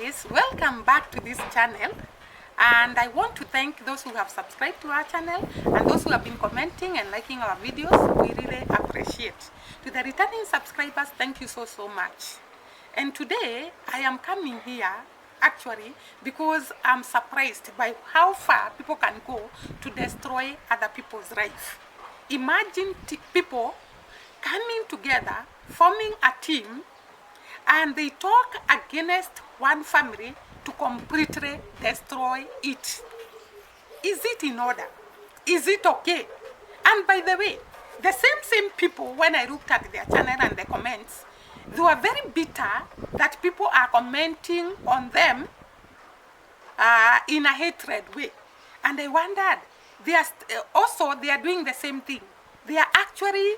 guys, welcome back to this channel, and I want to thank those who have subscribed to our channel and those who have been commenting and liking our videos. We really appreciate. To the returning subscribers, thank you so much. And today I am coming here actually because I'm surprised by how far people can go to destroy other people's life. Imagine people coming together, forming a team, and they talk against one family to completely destroy it. Is it in order? Is it okay? And by the way, the same people, when I looked at their channel and the comments, they were very bitter that people are commenting on them in a hatred way. And I wondered, they are doing the same thing. They are actually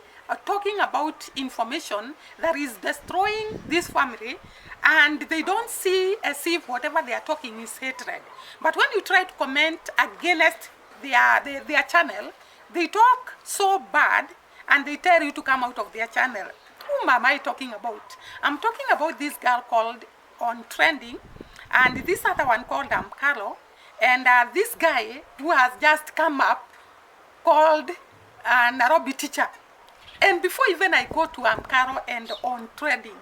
talking about information that is destroying this family, and they don't see as if whatever they are talking is hatred. But when you try to comment against their channel, they talk so bad and they tell you to come out of their channel. Whom am I talking about? I'm talking about this girl called On Trending, and this other one called Carlo, and this guy who has just come up called Nairobi Teacher. And before even I go to Amkaro and On Trading,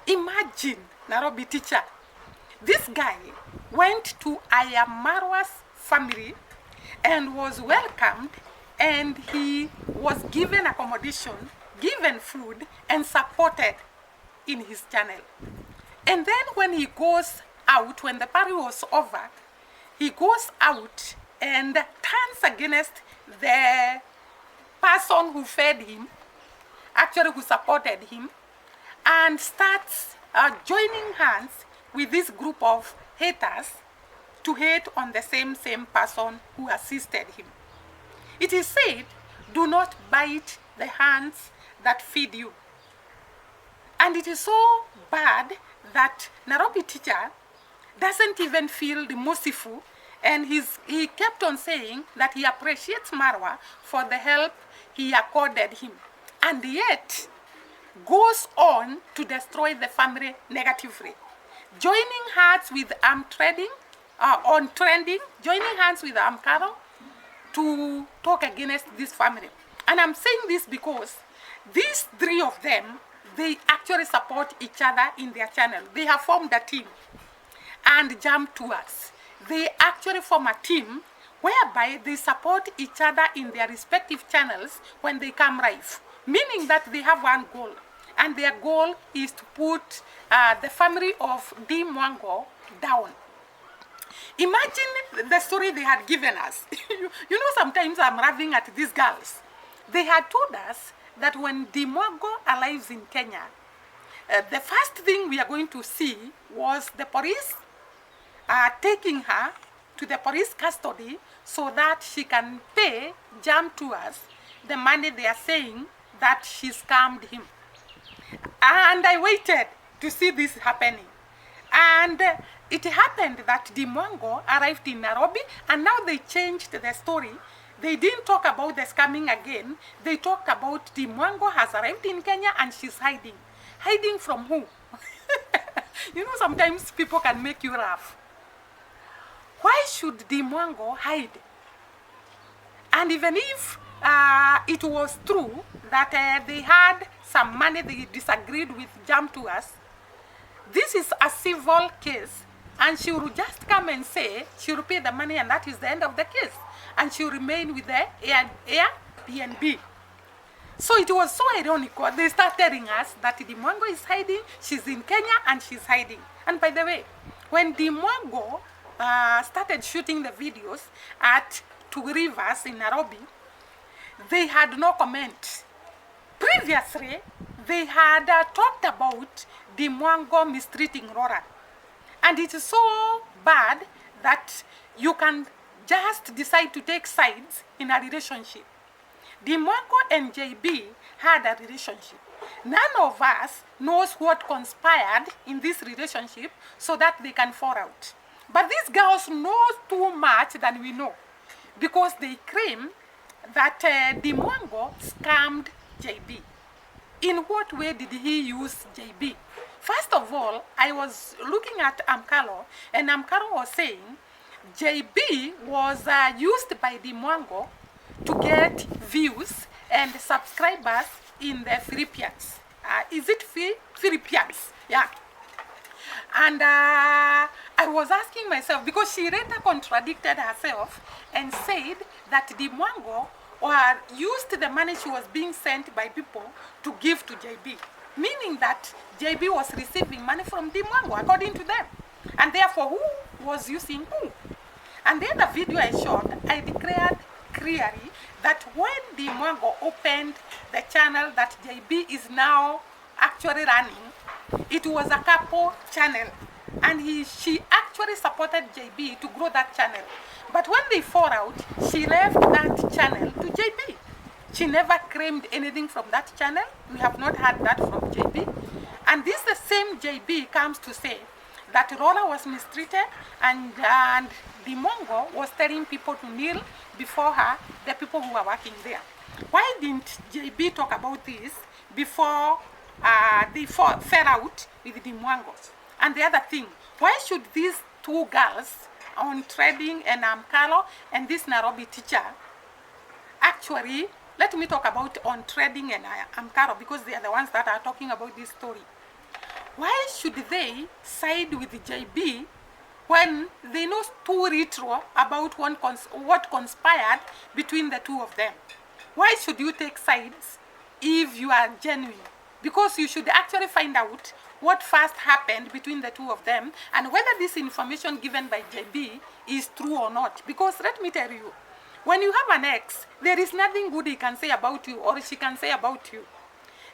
imagine Nairobi Teacher. This guy went to Ayamarwa's family and was welcomed, and he was given accommodation, given food, and supported in his channel. And then when he goes out, when the party was over, he goes out and turns against the person who fed him, actually who supported him, and starts joining hands with this group of haters to hate on the same person who assisted him. It is said, do not bite the hands that feed you. And it is so bad that Nairobi Teacher doesn't even feel merciful, and he kept on saying that he appreciates Marwa for the help he accorded him, and yet goes on to destroy the family negatively, joining hands with On Trending, joining hands with Amkaro to talk against this family. And I'm saying this because these three of them, they actually support each other in their channel. They have formed a team and jump to us. They actually form a team whereby they support each other in their respective channels when they come live, meaning that they have one goal, and their goal is to put the family of Dee Mwango down. Imagine the story they had given us. You know, sometimes I'm laughing at these girls. They had told us that when Dee Mwango arrives in Kenya, the first thing we are going to see was the police taking her to the police custody so that she can pay Jam Tours the money they are saying that she scammed him. And I waited to see this happening. And it happened that Dee Mwango arrived in Nairobi, and now they changed the story. They didn't talk about the scamming again. They talked about Dee Mwango has arrived in Kenya and she's hiding. Hiding from who? You know, sometimes people can make you laugh. Why should Dee Mwango hide? And even if it was true that they had some money they disagreed with Jam to us, this is a civil case, and she will just come and say she will pay the money, and that is the end of the case, and she will remain with the Airbnb. So it was so ironical. They start telling us that Dee Mwango is hiding, she's in Kenya and she's hiding. And by the way, when Dee Mwango started shooting the videos at Two Rivers in Nairobi, they had no comment. Previously, they had talked about Dee Mwango mistreating Rora. And it is so bad that you can just decide to take sides in a relationship. Dee Mwango and JB had a relationship. None of us knows what conspired in this relationship so that they can fall out. But these girls know too much than we know, because they claim that Dee Mwango scammed JB. In what way did he use JB? First of all, I was looking at Amkalo, and Amkalo was saying JB was used by Dee Mwango to get views and subscribers in the Philippines. Is it Philippines? Yeah. And I was asking myself, because she later contradicted herself and said that Dee Mwango used the money she was being sent by people to give to JB, meaning that JB was receiving money from Dee Mwango, according to them. And therefore, who was using who? And the other video I shot, I declared clearly that when Dee Mwango opened the channel that JB is now actually running, it was a couple channel, and she actually supported JB to grow that channel. But when they fall out, she left that channel to JB. She never claimed anything from that channel. We have not heard that from JB. And this the same JB comes to say that Rola was mistreated, and Dee Mwango was telling people to kneel before her, the people who were working there. Why didn't JB talk about this before they fell out with Dee Mwango? And the other thing, why should these two girls on trading and Amkalo and this Nairobi teacher actually, let me talk about on trading and Amkalo, because they are the ones that are talking about this story. Why should they side with JB when they know too little about what conspired between the two of them? Why should you take sides if you are genuine? Because you should actually find out what first happened between the two of them and whether this information given by JB is true or not. Because let me tell you, when you have an ex, there is nothing good he can say about you or she can say about you.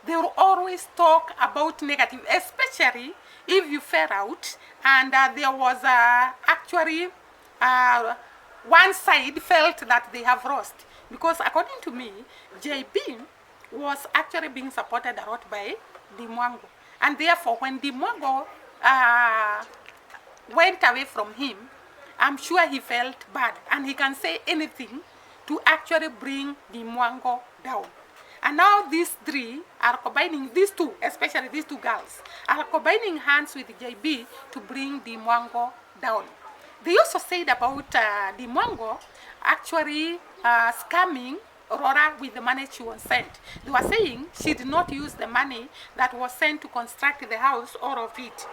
They will always talk about negative, especially if you fell out and there was actually one side felt that they have lost. Because according to me, JB was actually being supported a lot by Dee Mwango. And therefore, when Dee Mwango went away from him, I'm sure he felt bad. And he can say anything to actually bring Dee Mwango down. And now these three are combining, these two, especially these two girls, are combining hands with JB to bring Dee Mwango down. They also said about Dee Mwango actually scamming Aurora with the money she was sent. They were saying she did not use the money that was sent to construct the house, all of it.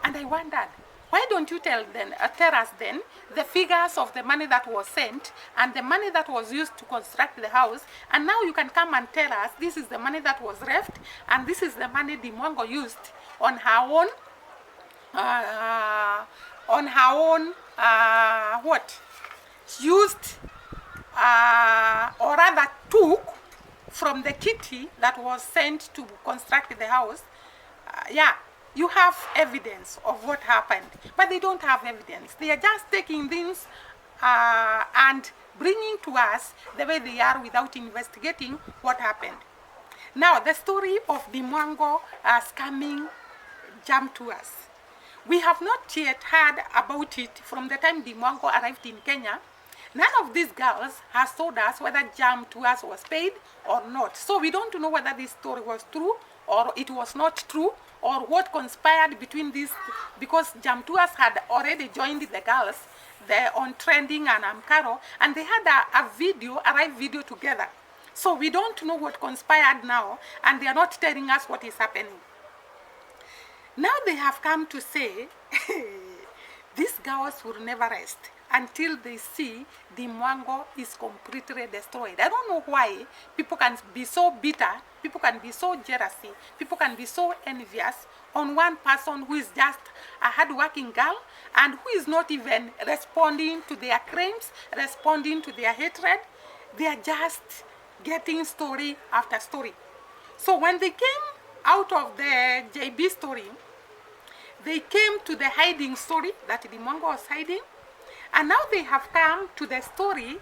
And I wondered, why don't you tell us then the figures of the money that was sent and the money that was used to construct the house, and now you can come and tell us this is the money that was left and this is the money Dee Mwango used on her own, used or rather took from the kitty that was sent to construct the house. Yeah, you have evidence of what happened, but they don't have evidence. They are just taking things and bringing to us the way they are without investigating what happened. Now, the story of Dee Mwango scamming jumped to us. We have not yet heard about it from the time Dee Mwango arrived in Kenya. None of these girls has told us whether jam to us was paid or not. So we don't know whether this story was true or it was not true, or what conspired between these, because Jam to us had already joined the girls on Trending and Amkaro, and they had a live video together. So we don't know what conspired now, and they are not telling us what is happening. Now they have come to say, these girls will never rest until they see Dee Mwango is completely destroyed. I don't know why people can be so bitter, people can be so jealousy, people can be so envious on one person who is just a hard-working girl and who is not even responding to their claims, responding to their hatred. They are just getting story after story. So when they came out of the JB story, they came to the hiding story that Dee Mwango was hiding. And now they have come to the story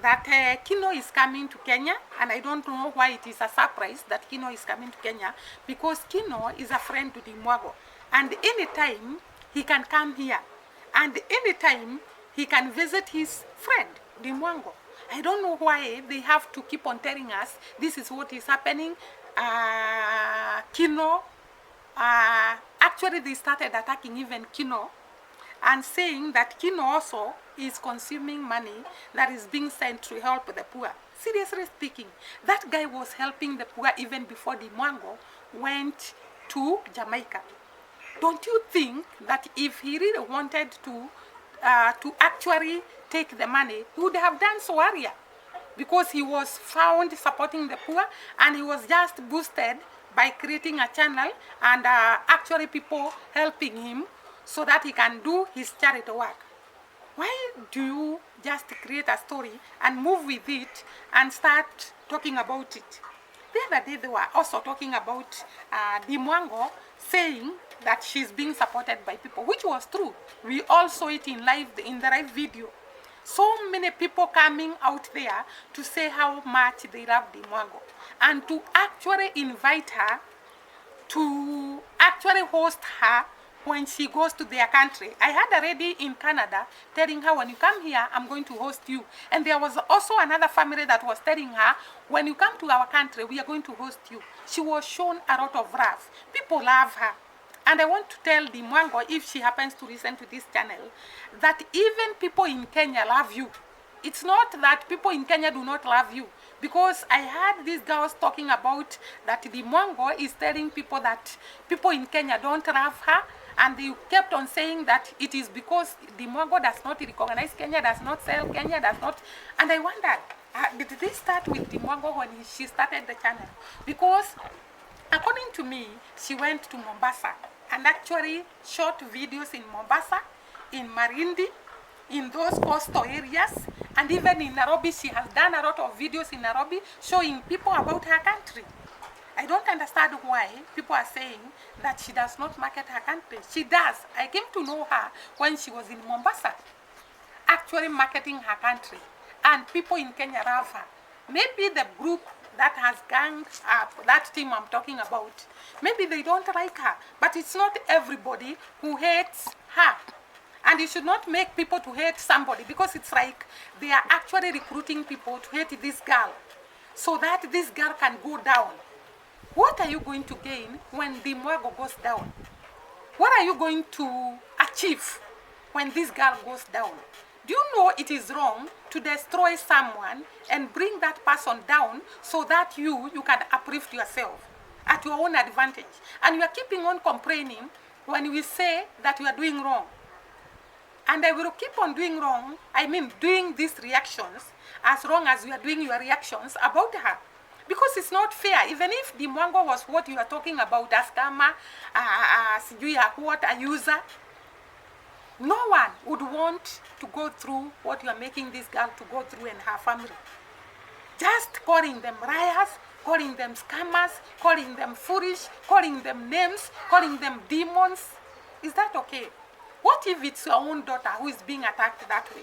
that Kino is coming to Kenya, and I don't know why it is a surprise that Kino is coming to Kenya, because Kino is a friend to Dee Mwango, and anytime he can come here, and anytime he can visit his friend Dee Mwango. I don't know why they have to keep on telling us this is what is happening. Kino Actually they started attacking even Kino and saying that Kino also is consuming money that is being sent to help the poor. Seriously speaking, that guy was helping the poor even before Dee Mwango went to Jamaica. Don't you think that if he really wanted to actually take the money, he would have done so earlier? Because he was found supporting the poor, and he was just boosted by creating a channel and actually people helping him so that he can do his charity work. Why do you just create a story and move with it and start talking about it? The other day they were also talking about Dee Mwango saying that she's being supported by people, which was true. We all saw it in the live video. So many people coming out there to say how much they love Dee Mwango and to actually invite her, to actually host her when she goes to their country. I had a lady in Canada telling her, when you come here, I'm going to host you. And there was also another family that was telling her, when you come to our country, we are going to host you. She was shown a lot of love. People love her. And I want to tell Dee Mwango, if she happens to listen to this channel, that even people in Kenya love you. It's not that people in Kenya do not love you. Because I heard these girls talking about that Dee Mwango is telling people that people in Kenya don't love her. And they kept on saying that it is because Dee Mwango does not recognize Kenya, does not sell Kenya, does not. And I wondered, did they start with Dee Mwango when she started the channel? Because according to me, she went to Mombasa and actually shot videos in Mombasa, in Marindi, in those coastal areas, and even in Nairobi. She has done a lot of videos in Nairobi showing people about her country. I don't understand why people are saying that she does not market her country. She does. I came to know her when she was in Mombasa, actually marketing her country. And people in Kenya love her. Maybe the group that has ganged up, that team I'm talking about, maybe they don't like her. But it's not everybody who hates her. And you should not make people to hate somebody, because it's like they are actually recruiting people to hate this girl so that this girl can go down. What are you going to gain when Dee Mwango goes down? What are you going to achieve when this girl goes down? Do you know it is wrong to destroy someone and bring that person down so that you can uplift yourself at your own advantage? And you are keeping on complaining when we say that you are doing wrong. And I will keep on doing wrong, doing these reactions as long as you are doing your reactions about her. Because it's not fair. Even if Dee Mwango was what you are talking about, a scammer, a user, no one would want to go through what you are making this girl to go through and her family. Just calling them liars, calling them scammers, calling them foolish, calling them names, calling them demons. Is that okay? What if it's your own daughter who is being attacked that way?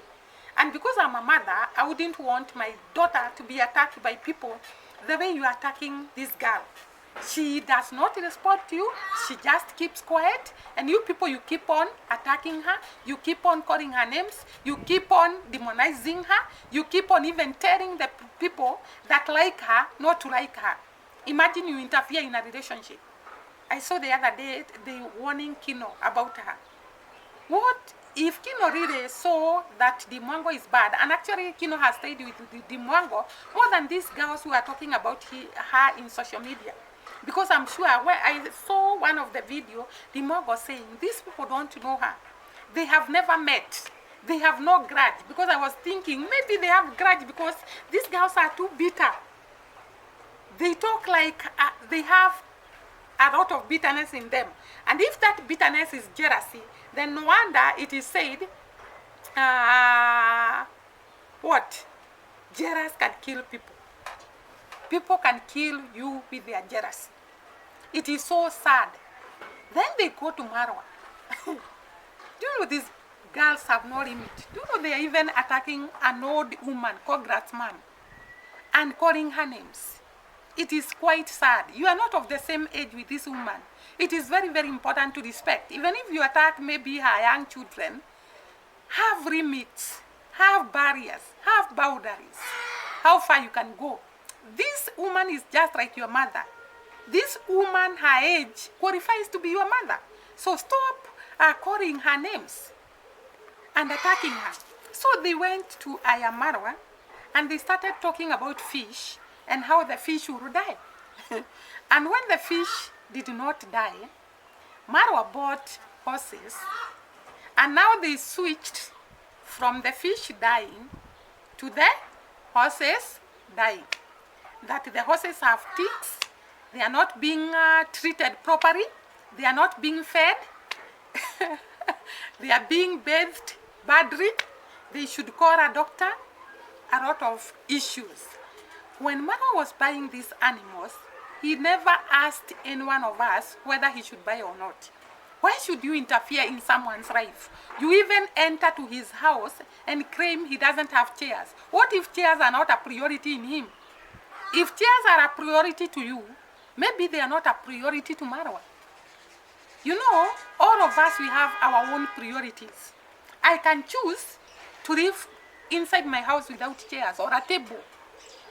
And because I'm a mother, I wouldn't want my daughter to be attacked by people the way you are attacking this girl. She does not respond to you. She just keeps quiet. And you people, you keep on attacking her. You keep on calling her names. You keep on demonizing her. You keep on even telling the people that like her not to like her. Imagine you interfere in a relationship. I saw the other day they warning Kino about her. What if Kino really saw that Dee Mwango is bad, and actually Kino has stayed with Dee Mwango more than these girls who are talking about her in social media? Because I'm sure when I saw one of the video, Dee Mwango saying, these people don't know her. They have never met. They have no grudge. Because I was thinking, maybe they have grudge because these girls are too bitter. They talk like they have a lot of bitterness in them. And if that bitterness is jealousy, then no wonder it is said, what? Jealous can kill people. People can kill you with their jealousy. It is so sad. Then they go to Marwa. Do you know these girls have no limit? Do you know they are even attacking an old woman called Gratzman and calling her names? It is quite sad. You are not of the same age with this woman. It is very, very important to respect. Even if you attack maybe her young children, have limits, have barriers, have boundaries, how far you can go. This woman is just like your mother. This woman, her age, qualifies to be your mother. So stop calling her names and attacking her. So they went to Ayamarwa and they started talking about fish and how the fish would die. And when the fish did not die, Marwa bought horses, and now they switched from the fish dying to the horses dying. That the horses have ticks, they are not being treated properly, they are not being fed, they are being bathed badly, they should call a doctor, a lot of issues. When Mama was buying these animals, he never asked any one of us whether he should buy or not. Why should you interfere in someone's life? You even enter to his house and claim he doesn't have chairs. What if chairs are not a priority in him? If chairs are a priority to you, maybe they are not a priority to Marwa. You know, all of us, we have our own priorities. I can choose to live inside my house without chairs or a table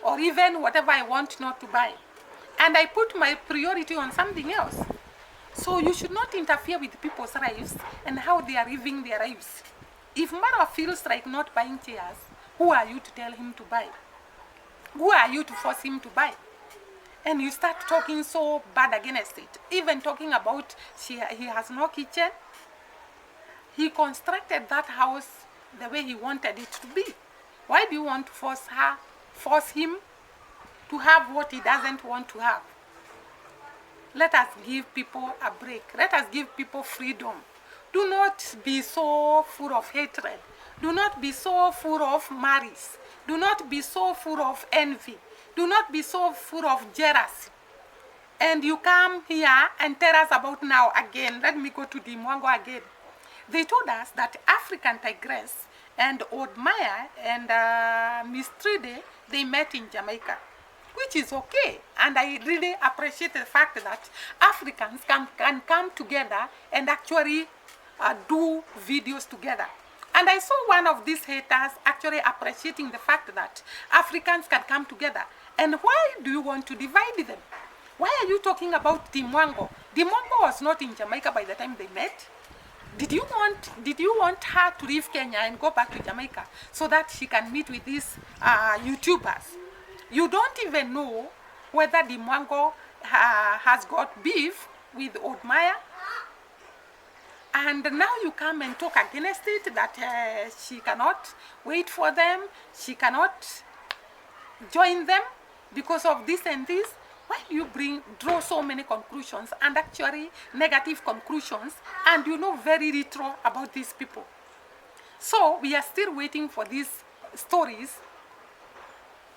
or even whatever I want not to buy. And I put my priority on something else. So you should not interfere with people's lives and how they are living their lives. If Marwa feels like not buying chairs, who are you to tell him to buy? Who are you to force him to buy? And you start talking so bad against it. Even talking about he has no kitchen. He constructed that house the way he wanted it to be. Why do you want to force him to have what he doesn't want to have? Let us give people a break. Let us give people freedom. Do not be so full of hatred. Do not be so full of malice. Do not be so full of envy. Do not be so full of jealousy. And you come here and tell us about now again. Let me go to Dee Mwango again. They told us that African Tigress and Old Maya and Miss Tride, they met in Jamaica, which is okay. And I really appreciate the fact that Africans can come together and actually do videos together. And I saw one of these haters actually appreciating the fact that Africans can come together. And why do you want to divide them? Why are you talking about Dee Mwango? Dee Mwango was not in Jamaica by the time they met. Did you want her to leave Kenya and go back to Jamaica so that she can meet with these YouTubers? You don't even know whether Dee Mwango has got beef with Old Maya. And now you come and talk against it, that she cannot wait for them, she cannot join them because of this and this. Why do you draw so many conclusions and actually negative conclusions, and you know very little about these people? So we are still waiting for these stories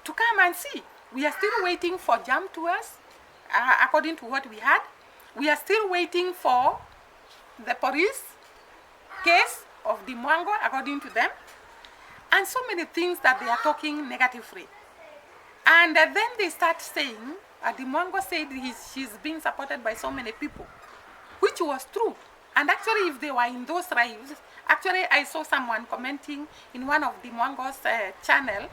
to come and see. We are still waiting for jam tours, according to what we had. We are still waiting for the police case of Dee Mwango, according to them, and so many things that they are talking negatively. And then they start saying, Dee Mwango said she's being supported by so many people, which was true. And actually, if they were in those lives, actually I saw someone commenting in one of Dee Mwango's channel,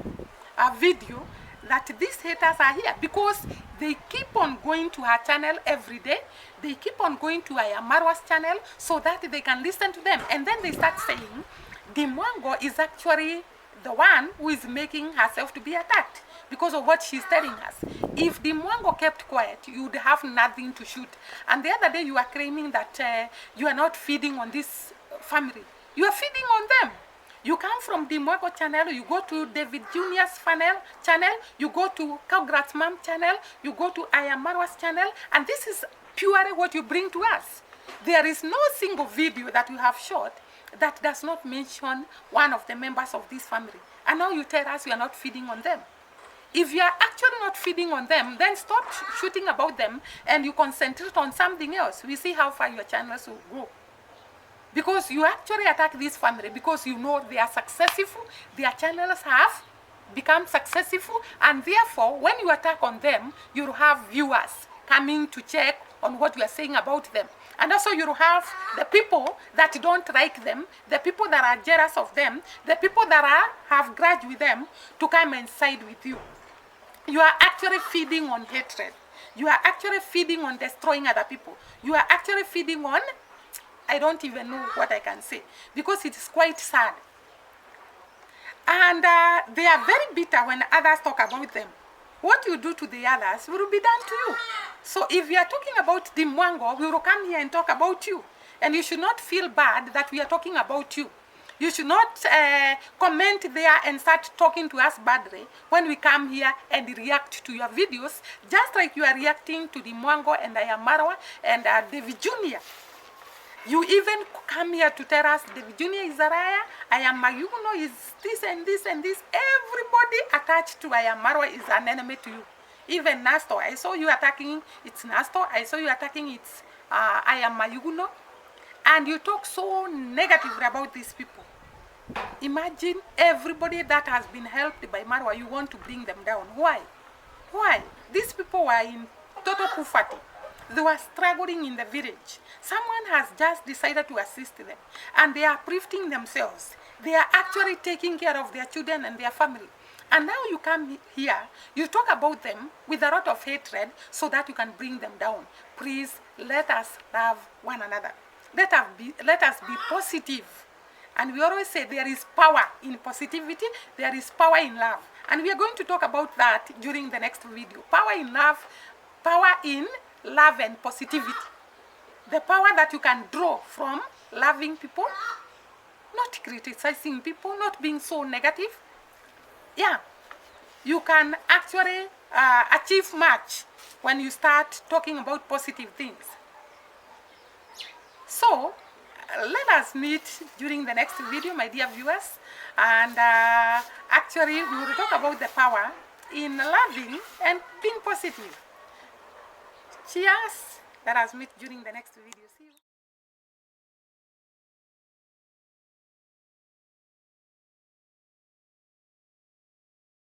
a video, that these haters are here because they keep on going to her channel every day. They keep on going to Ayamarwa's channel so that they can listen to them. And then they start saying, Dee Mwango is actually the one who is making herself to be attacked because of what she's telling us. If Dee Mwango kept quiet, you would have nothing to shoot. And the other day you are claiming that you are not feeding on this family. You are feeding on them. You come from Dee Mwango channel, you go to David Jr.'s channel, you go to Cowgrat's mom channel, you go to Ayamarwa's channel, and this is purely what you bring to us. There is no single video that you have shot that does not mention one of the members of this family. And now you tell us you are not feeding on them. If you are actually not feeding on them, then stop shooting about them and you concentrate on something else. We see how far your channels will go. Because you actually attack this family because you know they are successful, their channels have become successful, and therefore when you attack on them, you'll have viewers coming to check on what you are saying about them. And also you'll have the people that don't like them, the people that are jealous of them, the people that have grudge with them to come and side with you. You are actually feeding on hatred. You are actually feeding on destroying other people. You are actually feeding on, I don't even know what I can say, because it is quite sad. And they are very bitter when others talk about them. What you do to the others will be done to you. So if we are talking about Dee Mwango, we will come here and talk about you. And you should not feel bad that we are talking about you. You should not comment there and start talking to us badly when we come here and react to your videos, just like you are reacting to Dee Mwango and I am Marwa and David Jr. You even come here to tell us David Jr. is a liar, I am Mayuno is this and this and this. Everybody attached to I am Marwa is an enemy to you. Even Nasto, I saw you attacking it's Nasto, I saw you attacking it's I am Mayuno. And you talk so negatively about these people. Imagine everybody that has been helped by Marwa, you want to bring them down. Why? Why? These people were in total poverty. They were struggling in the village. Someone has just decided to assist them. And they are uplifting themselves. They are actually taking care of their children and their family. And now you come here, you talk about them with a lot of hatred so that you can bring them down. Please, let us love one another. Let us be positive. And we always say there is power in positivity, there is power in love. And we are going to talk about that during the next video. Power in love and positivity. The power that you can draw from loving people, not criticizing people, not being so negative. Yeah, you can actually achieve much when you start talking about positive things. So, let us meet during the next video, my dear viewers. And actually, we will talk about the power in loving and being positive. Cheers. Let us meet during the next video. See you.